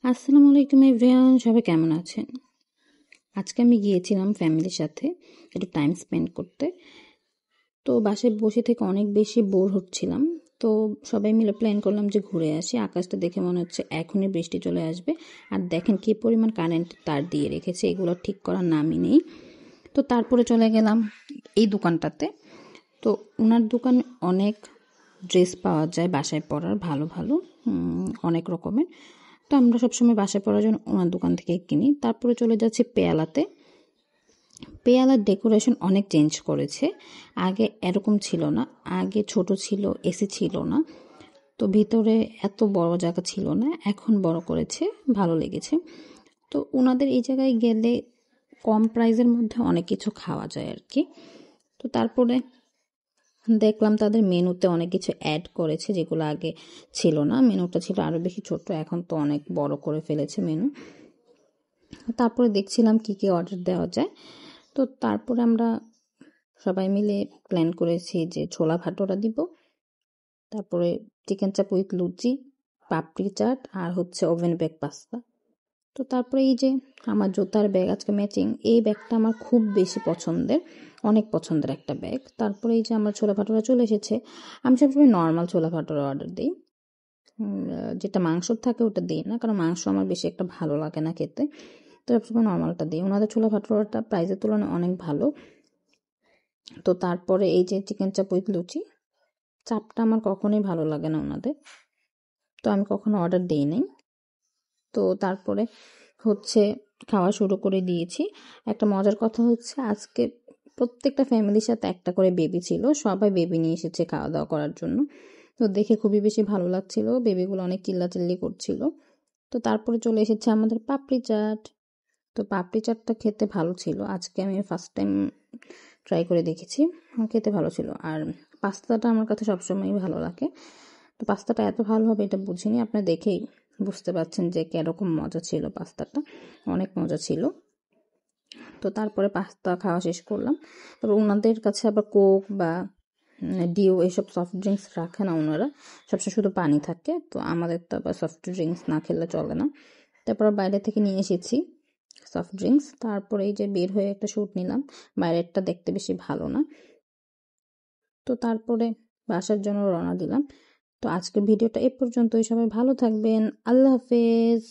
আসসালামু আলাইকুম এভরিওয়ান, সবাই কেমন আছেন? আজকে আমি গিয়েছিলাম ফ্যামিলির সাথে একটু টাইম স্পেন্ড করতে। তো বাসায় বসে থেকে অনেক বেশি বোর হচ্ছিলাম। তো সবাই মিলে প্ল্যান করলাম যে ঘুরে আসি। আকাশটা দেখে মনে হচ্ছে এখনই বৃষ্টি চলে আসবে। আর দেখেন কী পরিমাণ কারেন্ট তার দিয়ে রেখেছে, এগুলো ঠিক করার নামই নেই। তো তারপরে চলে গেলাম এই দোকানটাতে। তো ওনার দোকানে অনেক ড্রেস পাওয়া যায় বাসায় পরার, ভালো ভালো অনেক রকমের। তো আমরা সবসময় বাসায় পরার জন্য ওনার দোকান থেকে কিনি। তারপরে চলে যাচ্ছি পেয়ালাতে। পেয়ালার ডেকোরেশন অনেক চেঞ্জ করেছে, আগে এরকম ছিল না। আগে ছোট ছিল, এসি ছিল না, তো ভিতরে এত বড় জায়গা ছিল না, এখন বড় করেছে, ভালো লেগেছে। তো ওনাদের এই জায়গায় গেলে কম প্রাইসের মধ্যে অনেক কিছু খাওয়া যায় আর কি। তো তারপরে দেখলাম তাদের মেনুতে অনেক কিছু অ্যাড করেছে যেগুলো আগে ছিল না। মেনুটা ছিল আরও বেশি ছোট, এখন তো অনেক বড় করে ফেলেছে মেনু। তারপরে দেখছিলাম কি কি অর্ডার দেওয়া যায়। তো তারপরে আমরা সবাই মিলে প্ল্যান করেছি যে ছোলা ভাটোরা দিব, তারপরে চিকেন চাপ উইথ লুচি, পাপড়ি চাট, আর হচ্ছে ওভেন বেক পাস্তা। তো তারপরে এই যে আমার জুতার ব্যাগ আজকে ম্যাচিং, এই ব্যাগটা আমার খুব বেশি পছন্দের, অনেক পছন্দের একটা ব্যাগ। তারপরে এই যে আমার ছোলা ভাটোরা চলে এসেছে। আমি সবসময় নর্মাল ছোলা ভাটোরা অর্ডার দিই, যেটা মাংসর থাকে ওটা দিই না, কারণ মাংস আমার বেশি একটা ভালো লাগে না খেতে। তো সবসময় নর্মালটা দিই। ওনাদের ছোলা ভাটোরাটা প্রাইসের তুলনায় অনেক ভালো। তো তারপরে এই যে চিকেন চাপ উইথ লুচি, চাপটা আমার কখনোই ভালো লাগে না ওনাদের, তো আমি কখনো অর্ডার দিই নাই। তো তারপরে হচ্ছে খাওয়া শুরু করে দিয়েছি। একটা মজার কথা হচ্ছে আজকে প্রত্যেকটা ফ্যামিলির সাথে একটা করে বেবি ছিল, সবাই বেবি নিয়ে এসেছে খাওয়া দাওয়া করার জন্য। তো দেখে খুবই বেশি ভালো লাগছিল, বেবিগুলো অনেক চিল্লাচিল্লি করছিল। তো তারপরে চলে এসেছে আমাদের পাপড়ি চাট। তো পাপড়ি চাটটা খেতে ভালো ছিল, আজকে আমি ফার্স্ট টাইম ট্রাই করে দেখেছি, খেতে ভালো ছিল। আর পাস্তাটা আমার কাছে সবসময়ই ভালো লাগে। তো পাস্তাটা এত ভালো হবে এটা বুঝিনি, আপনারা দেখেই বুঝতে পারছেন যে কীরকম মজা ছিল পাস্তাটা, অনেক মজা ছিল। তো তারপরে পাস্তা খাওয়া শেষ করলাম। তারপর ওনাদের কাছে আবার কোক বা ডিও এসব সফট ড্রিঙ্কস রাখে না ওনারা, সবসময় শুধু পানি থাকে। তো আমাদের তো আবার সফট ড্রিঙ্কস না খেলে চলে না। তারপর বাইরে থেকে নিয়ে এসেছি সফট ড্রিঙ্কস। তারপরে এই যে বের হয়ে একটা শ্যুট নিলাম, বাইরেরটা দেখতে বেশি ভালো না। তো তারপরে বাসার জন্য রওনা দিলাম। তো আজকের ভিডিওটা এ পর্যন্তই। সবাই ভালো থাকবেন, আল্লাহ হাফেজ।